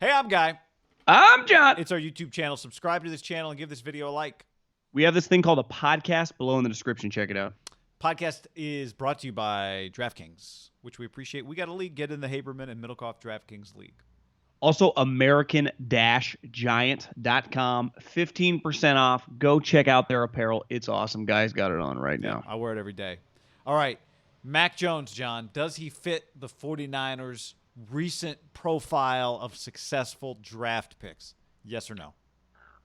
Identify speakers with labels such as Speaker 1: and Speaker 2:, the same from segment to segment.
Speaker 1: Hey, I'm Guy.
Speaker 2: I'm John.
Speaker 1: It's our YouTube channel. Subscribe to this channel and give this video a like.
Speaker 2: We have this thing called a podcast below in the description. Check it out.
Speaker 1: Podcast is brought to you by DraftKings, which we appreciate. We got a league. Get in the Haberman and Middlecoff DraftKings League.
Speaker 2: Also, American-Giant.com. 15% off. Go check out their apparel. It's awesome. Guys got it on right now.
Speaker 1: I wear it every day. All right. Mac Jones, John. Does he fit the 49ers' recent profile of successful draft picks? Yes or no?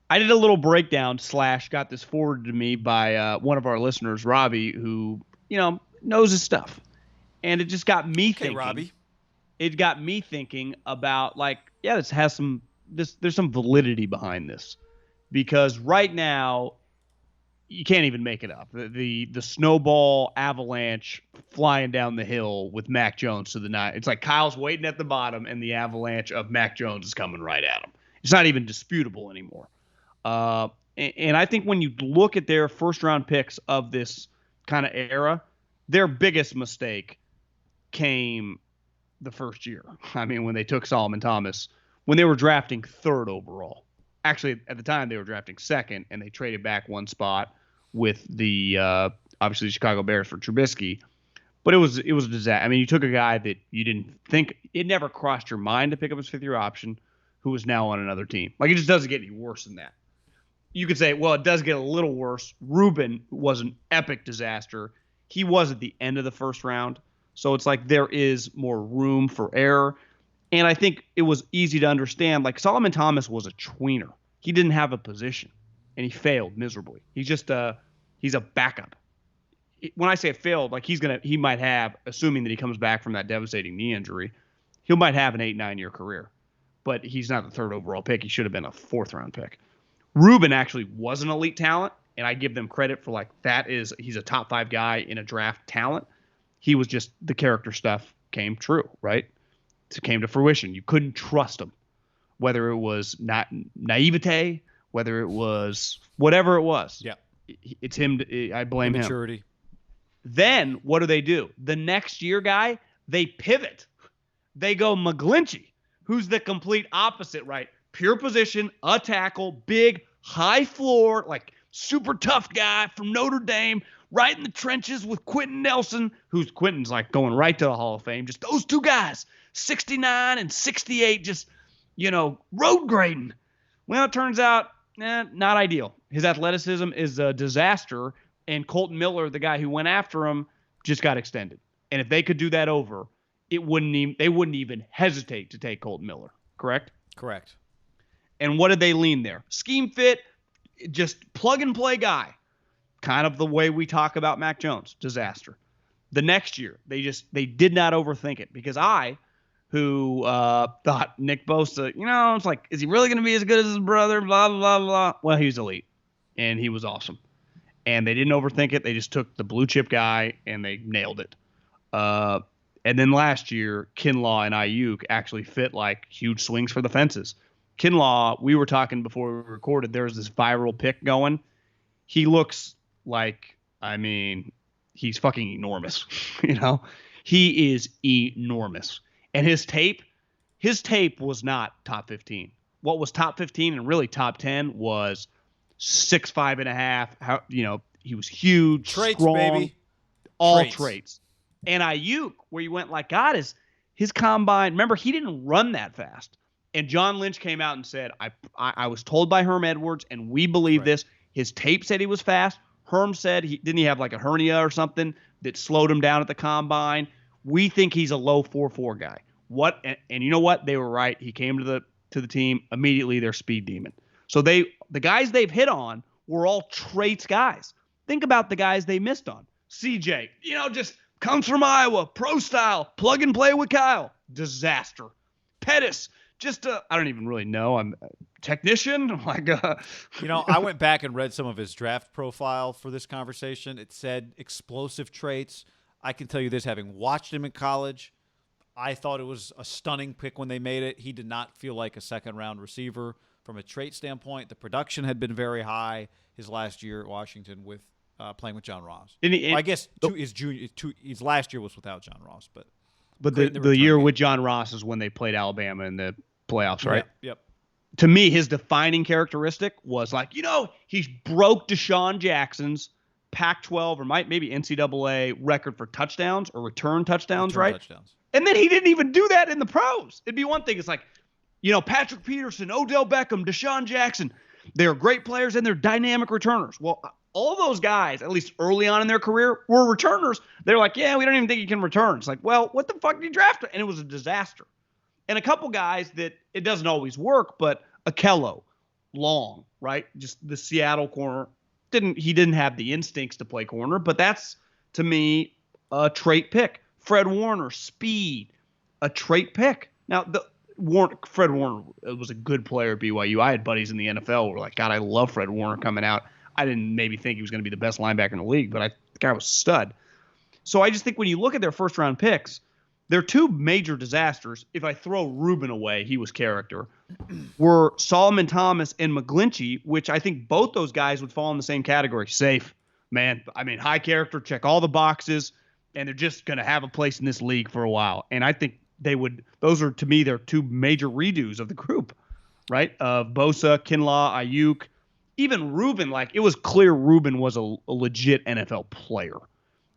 Speaker 2: I did a little breakdown / got this forwarded to me by one of our listeners, Robbie, who, knows his stuff. And it just got me thinking.
Speaker 1: Robbie.
Speaker 2: It got me thinking about, this has there's some validity behind this. Because right now, you can't even make it up. The snowball avalanche flying down the hill with Mac Jones to the night. It's like Kyle's waiting at the bottom, and the avalanche of Mac Jones is coming right at him. It's not even disputable anymore. And I think when you look at their first-round picks of this kind of era, their biggest mistake came the first year. I mean, when they took Solomon Thomas, when they were drafting 3rd overall. Actually, at the time, they were drafting 2nd, and they traded back one spot with the obviously the Chicago Bears for Trubisky. But it was a disaster. I mean, you took a guy that you didn't think – it never crossed your mind to pick up his 5th-year option, who is now on another team. It just doesn't get any worse than that. You could say, well, it does get a little worse. Ruben was an epic disaster. He was at the end of the first round. So it's like there is more room for error. And I think it was easy to understand. Solomon Thomas was a tweener. He didn't have a position, and he failed miserably. He's just he's a backup. When I say it failed, he might have, assuming that he comes back from that devastating knee injury, he might have an 8-9 year career. But he's not the 3rd overall pick. He should have been a 4th-round pick. Ruben actually was an elite talent, and I give them credit for he's a top 5 guy in a draft talent. He was just the character stuff came true, right? It came to fruition. You couldn't trust him, whether it was not naivete, whether it was whatever it was.
Speaker 1: Yeah,
Speaker 2: it's him. I blame him.
Speaker 1: Maturity.
Speaker 2: Then what do? The next year, Guy, they pivot. They go McGlinchey, who's the complete opposite, right? Pure position, a tackle, big, high floor, super tough guy from Notre Dame, right in the trenches with Quentin Nelson, Quentin's going right to the Hall of Fame. Just those two guys, 69 and 68, just, road grading. Well, it turns out, not ideal. His athleticism is a disaster, and Colton Miller, the guy who went after him, just got extended. And if they could do that over, they wouldn't even hesitate to take Colton Miller, correct?
Speaker 1: Correct.
Speaker 2: And what did they lean there? Scheme fit, just plug-and-play guy. Kind of the way we talk about Mac Jones. Disaster. The next year, they did not overthink it. Because who thought Nick Bosa, it's is he really going to be as good as his brother? Blah, blah, blah. Well, he was elite. And he was awesome. And they didn't overthink it. They just took the blue-chip guy, and they nailed it. And then last year, Kinlaw and Ayuk actually fit huge swings for the fences. Kinlaw, we were talking before we recorded, there's this viral pic going. He looks he's fucking enormous. He is enormous. And his tape was not top 15. What was top 15 and really top 10 was 6'5.5". He was huge,
Speaker 1: traits,
Speaker 2: strong,
Speaker 1: baby.
Speaker 2: All traits. And Ayuk, where you went God, his combine, remember, he didn't run that fast. And John Lynch came out and said, I was told by Herm Edwards, and we believe this. His tape said he was fast. Herm said didn't he have a hernia or something that slowed him down at the combine? We think he's a low 4.4 guy. And you know what? They were right. He came to the team immediately. They're speed demon. So the guys they've hit on were all traits guys. Think about the guys they missed on. CJ, just comes from Iowa, pro style, plug and play with Kyle. Disaster. Pettis. I don't even really know. I'm a technician.
Speaker 1: I went back and read some of his draft profile for this conversation. It said explosive traits. I can tell you this, having watched him in college, I thought it was a stunning pick when they made it. He did not feel like a second-round receiver from a trait standpoint. The production had been very high his last year at Washington with playing with John Ross. I guess his last year was without John Ross, but
Speaker 2: the year with John Ross is when they played Alabama in the playoffs, right?
Speaker 1: Yep.
Speaker 2: To me, his defining characteristic was like, he broke Deshaun Jackson's Pac-12 or maybe NCAA record for touchdowns or return touchdowns, right?
Speaker 1: Touchdowns.
Speaker 2: And then he didn't even do that in the pros. It'd be one thing. It's like, Patrick Peterson, Odell Beckham, Deshaun Jackson, they're great players and they're dynamic returners. Well, all those guys, at least early on in their career, were returners. They're like, yeah, we don't even think he can return. It's like, well, what the fuck did you draft? And it was a disaster. And a couple guys that it doesn't always work, but Akello, Long, right? Just the Seattle corner. He didn't have the instincts to play corner, but that's, to me, a trait pick. Fred Warner, speed, a trait pick. Now, Fred Warner was a good player at BYU. I had buddies in the NFL who were like, God, I love Fred Warner coming out. I didn't maybe think he was going to be the best linebacker in the league, but the guy was a stud. So I just think when you look at their first-round picks, their two major disasters, if I throw Rubin away, he was character, were Solomon Thomas and McGlinchey, which I think both those guys would fall in the same category. Safe, man. I mean, high character, check all the boxes, and they're just going to have a place in this league for a while. And I think those are, to me, their two major redos of the group, right? Bosa, Kinlaw, Ayuk, even Rubin. Like, it was clear Rubin was a legit NFL player.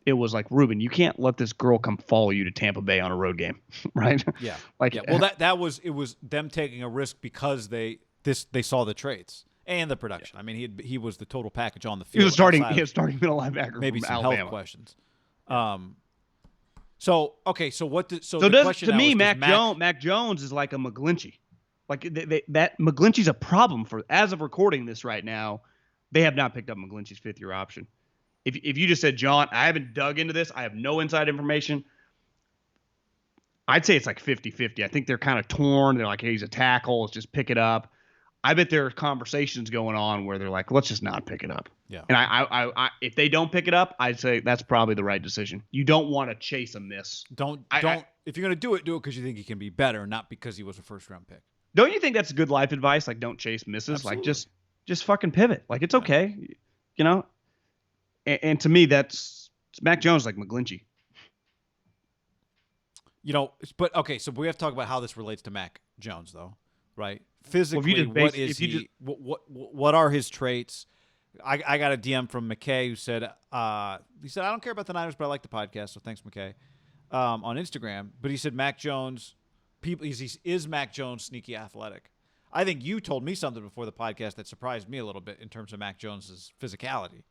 Speaker 2: It was like, Reuben, you can't let this girl come follow you to Tampa Bay on a road game, right?
Speaker 1: Yeah.
Speaker 2: Like,
Speaker 1: yeah. Well, it was them taking a risk because they saw the traits and the production. Yeah. I mean, he was the total package on the field.
Speaker 2: He was starting middle linebacker.
Speaker 1: Maybe
Speaker 2: from
Speaker 1: some
Speaker 2: Alabama.
Speaker 1: health questions. So what?
Speaker 2: To me, Mac Jones is like a McGlinchey. Like that McGlinchey's a problem for, as of recording this right now. They have not picked up McGlinchey's fifth-year option. If you just said, John, I haven't dug into this, I have no inside information, I'd say it's like 50-50. I think they're kind of torn. They're like, hey, he's a tackle. Let's just pick it up. I bet there are conversations going on where they're like, let's just not pick it up.
Speaker 1: Yeah.
Speaker 2: And I if they don't pick it up, I'd say that's probably the right decision. You don't want to chase a miss.
Speaker 1: Don't. If you're going to do it because you think he can be better, not because he was a first-round pick.
Speaker 2: Don't you think that's good life advice? Like, don't chase misses.
Speaker 1: Absolutely.
Speaker 2: Like, just fucking pivot. Like, it's okay. And to me, it's Mac Jones like McGlinchey.
Speaker 1: But okay, so we have to talk about how this relates to Mac Jones, though, right? Physically, what is he? What are his traits? I got a DM from McKay who said, I don't care about the Niners, but I like the podcast, so thanks, McKay, on Instagram. But he said Mac Jones, is Mac Jones sneaky athletic? I think you told me something before the podcast that surprised me a little bit in terms of Mac Jones's physicality.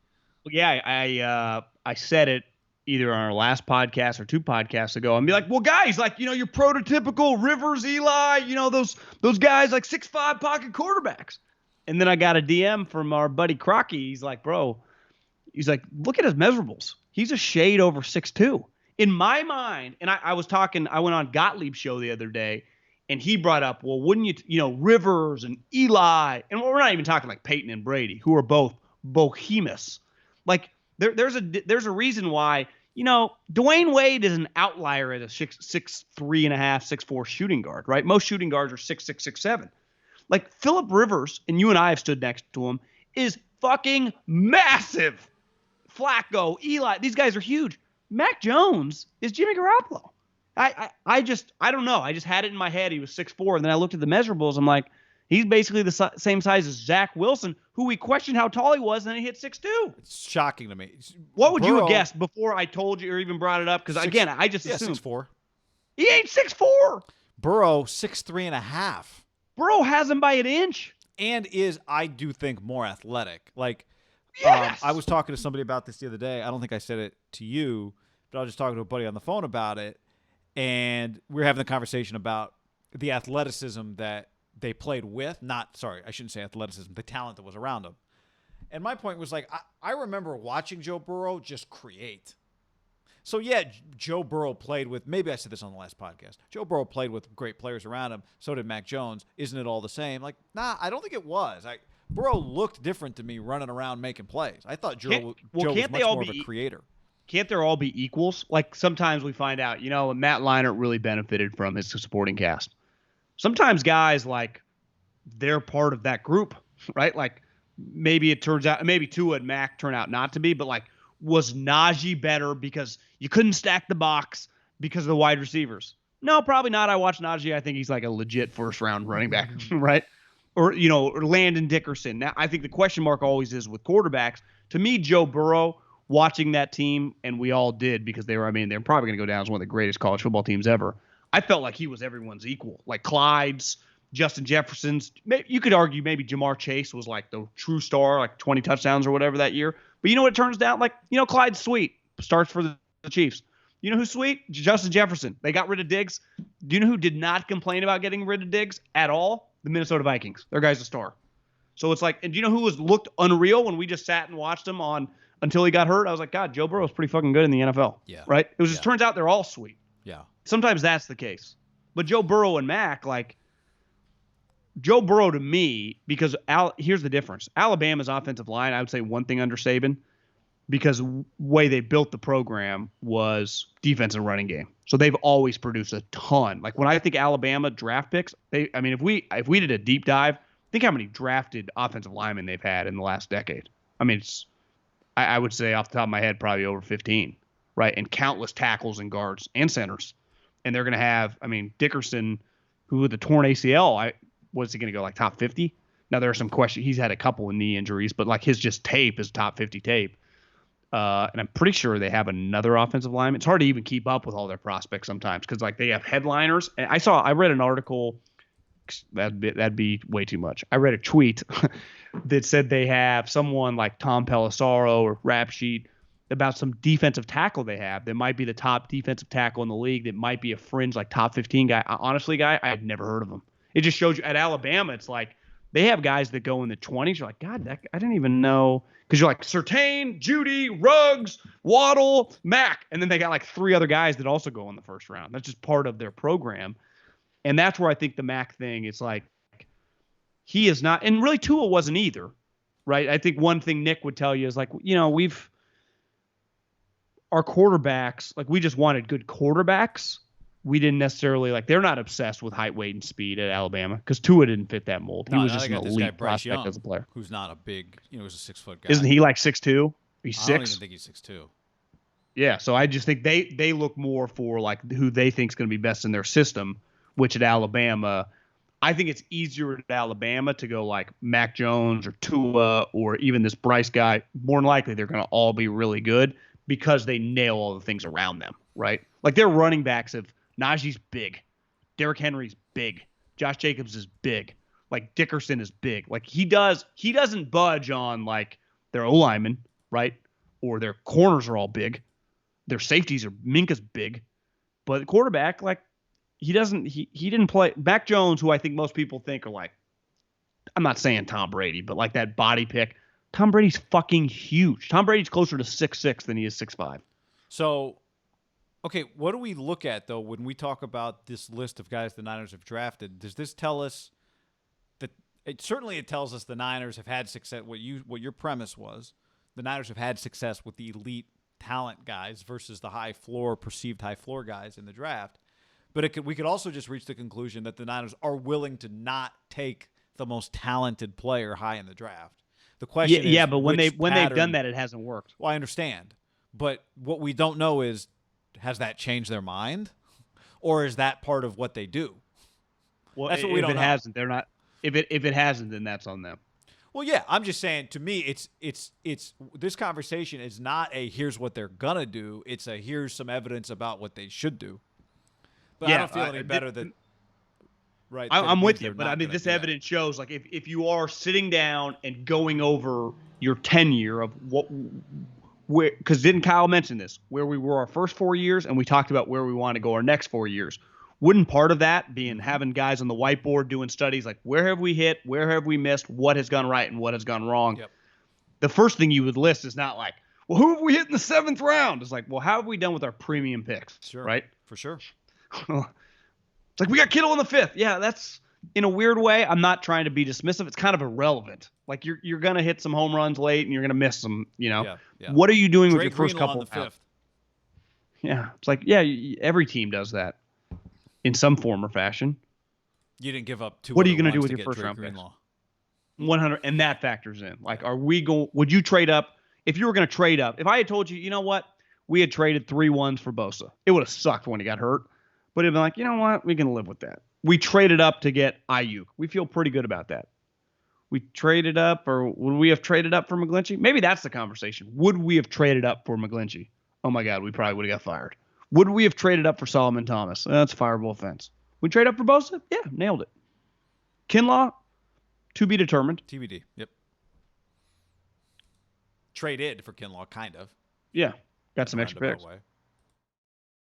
Speaker 2: Yeah, I said it either on our last podcast or two podcasts ago, and be like, well, guys, like, your prototypical Rivers, Eli, those guys like 6'5" pocket quarterbacks. And then I got a DM from our buddy Crocky. He's like, bro, look at his measurables. He's a shade over 6'2". In my mind, and I went on Gottlieb's show the other day, and he brought up, well, wouldn't you, Rivers and Eli, and we're not even talking like Peyton and Brady, who are both behemoths. Like, there's a reason why, Dwayne Wade is an outlier at a 6'3.5", 6'4" shooting guard, right? Most shooting guards are 6'6", 6'7". Like, Phillip Rivers, and you and I have stood next to him, is fucking massive. Flacco, Eli, these guys are huge. Mac Jones is Jimmy Garoppolo. I don't know. I just had it in my head. He was 6'4", and then I looked at the measurables. I'm like, he's basically the same size as Zach Wilson, who we questioned how tall he was, and then he hit 6'2".
Speaker 1: It's shocking to me.
Speaker 2: What would you have guessed before I told you or even brought it up? Because, again, I just assumed.
Speaker 1: 6'4".
Speaker 2: He ain't 6'4".
Speaker 1: Burrow, 6'3.5".
Speaker 2: Burrow has him by an inch.
Speaker 1: And is, I do think, more athletic. Like,
Speaker 2: yes.
Speaker 1: I was talking to somebody about this the other day. I don't think I said it to you, but I was just talking to a buddy on the phone about it. And we were having the conversation about the athleticism that they played with. I shouldn't say athleticism, the talent that was around them. And my point was, like, I remember watching Joe Burrow just create. So, yeah, Joe Burrow played with, maybe I said this on the last podcast, Joe Burrow played with great players around him. So did Mac Jones. Isn't it all the same? Like, nah, I don't think it was. Burrow looked different to me running around making plays. I thought Joe was much more of a creator.
Speaker 2: Can't there all be equals? Like, sometimes we find out, Matt Leinart really benefited from his supporting cast. Sometimes guys, like, they're part of that group, right? Like, maybe it turns out, maybe Tua and Mac turn out not to be, but, like, was Najee better because you couldn't stack the box because of the wide receivers? No, probably not. I watched Najee. I think he's like a legit first-round running back, right? Or Landon Dickerson. Now, I think the question mark always is with quarterbacks. To me, Joe Burrow, watching that team, and we all did because they're probably going to go down as one of the greatest college football teams ever. I felt like he was everyone's equal. Like Clyde's, Justin Jefferson's. You could argue maybe Jamar Chase was like the true star, like 20 touchdowns or whatever that year. But you know what it turns out? Like, Clyde's sweet. Starts for the Chiefs. You know who's sweet? Justin Jefferson. They got rid of Diggs. Do you know who did not complain about getting rid of Diggs at all? The Minnesota Vikings. Their guy's a star. So it's like, and do you know who looked unreal when we just sat and watched him until he got hurt? I was like, God, Joe Burrow's pretty fucking good in the NFL.
Speaker 1: Yeah.
Speaker 2: Right? It just turns out they're all sweet.
Speaker 1: Yeah.
Speaker 2: Sometimes that's the case. But Joe Burrow and Mac, like, Joe Burrow to me, because here's the difference. Alabama's offensive line, I would say one thing under Saban, because the way they built the program was defense and running game. So they've always produced a ton. Like when I think Alabama draft picks, if we did a deep dive, think how many drafted offensive linemen they've had in the last decade. I mean, I would say off the top of my head, probably over 15, right? And countless tackles and guards and centers. And they're going to have, Dickerson, who with the torn ACL, was he going to go like top 50? Now there are some questions. He's had a couple of knee injuries, but like his just tape is top 50 tape. And I'm pretty sure they have another offensive lineman. It's hard to even keep up with all their prospects sometimes because like they have headliners. And I read an article. That'd be way too much. I read a tweet that said they have someone like Tom Pelissaro or Rap Sheet about some defensive tackle they have that might be the top defensive tackle in the league. That might be a fringe like top 15 guy. Honestly, I had never heard of him. It just shows you at Alabama, it's like they have guys that go in the 20s. You're like, God, I didn't even know. Because you're like Surtain, Judy, Ruggs, Waddle, Mack. And then they got like three other guys that also go in the first round. That's just part of their program. And that's where I think the Mack thing, it's like he is not. And really Tua wasn't either, right? I think one thing Nick would tell you is like, our quarterbacks, like we just wanted good quarterbacks. We didn't necessarily they're not obsessed with height, weight, and speed at Alabama because Tua didn't fit that mold. He was just an elite prospect as a player.
Speaker 1: Who's not a big, he's a 6 foot guy.
Speaker 2: Isn't he like 6'2"? He's 6.
Speaker 1: I don't even think he's 6'2".
Speaker 2: Yeah, so I just think they look more for like who they think is going to be best in their system, which at Alabama, I think it's easier at Alabama to go like Mac Jones or Tua or even this Bryce guy. More than likely, they're going to all be really good because they nail all the things around them, right? Like their running backs have. Najee's big. Derrick Henry's big. Josh Jacobs is big. Like Dickerson is big. Like he doesn't budge on like their O-linemen, right? Or their corners are all big. Their safeties are Minka's big. But the quarterback, like he didn't play. Mac Jones, who I think most people think are like, I'm not saying Tom Brady, but like that body pick. Tom Brady's fucking huge. Tom Brady's closer to 6'6" than he is 6'5".
Speaker 1: So okay, what do we look at, though, when we talk about this list of guys the Niners have drafted? Does this tell us that – it tells us the Niners have had success – what your premise was. The Niners have had success with the elite talent guys versus the perceived high floor guys in the draft. But we could also just reach the conclusion that the Niners are willing to not take the most talented player high in the draft. The question is –
Speaker 2: yeah, but when they've done that, it hasn't worked.
Speaker 1: Well, I understand. But what we don't know is – has that changed their mind, or is that part of what they do?
Speaker 2: Well, that's what we don't know. If it hasn't, they're not. If it hasn't, then that's on them.
Speaker 1: Well, yeah, I'm just saying. To me, it's this conversation is not a here's what they're gonna do. It's a here's some evidence about what they should do. But I don't feel any better that. Right,
Speaker 2: I'm with you, but I mean, this evidence shows like if you are sitting down and going over your tenure of what. Because didn't Kyle mention this? Where we were our first 4 years, and we talked about where we want to go our next 4 years. Wouldn't part of that be in having guys on the whiteboard doing studies like where have we hit, where have we missed, what has gone right, and what has gone wrong?
Speaker 1: Yep.
Speaker 2: The first thing you would list is not like, well, who have we hit in the 7th round? It's like, well, how have we done with our premium picks?
Speaker 1: Sure,
Speaker 2: right?
Speaker 1: For sure.
Speaker 2: It's like we got Kittle in the 5th. Yeah, that's in a weird way. I'm not trying to be dismissive. It's kind of irrelevant. Like you're gonna hit some home runs late, and you're gonna miss some. Yeah. What are you doing with your first couple?
Speaker 1: On the 5th.
Speaker 2: Yeah, it's like every team does that in some form or fashion.
Speaker 1: You didn't give up 2.
Speaker 2: What are you going to do with your first round picks? 100, and that factors in. Like, would you trade up if you were going to trade up? If I had told you, you know what, we had traded 3 1s for Bosa, it would have sucked when he got hurt. But it'd be like, you know what? We can live with that. We traded up to get Ayuk. We feel pretty good about that. We traded up, or would we have traded up for McGlinchey? Maybe that's the conversation. Would we have traded up for McGlinchey? Oh my God, we probably would have got fired. Would we have traded up for Solomon Thomas? That's a fireable offense. We trade up for Bosa? Yeah, nailed it. Kinlaw, to be determined.
Speaker 1: TBD. Yep. Traded for Kinlaw, kind of.
Speaker 2: Yeah, got some extra picks.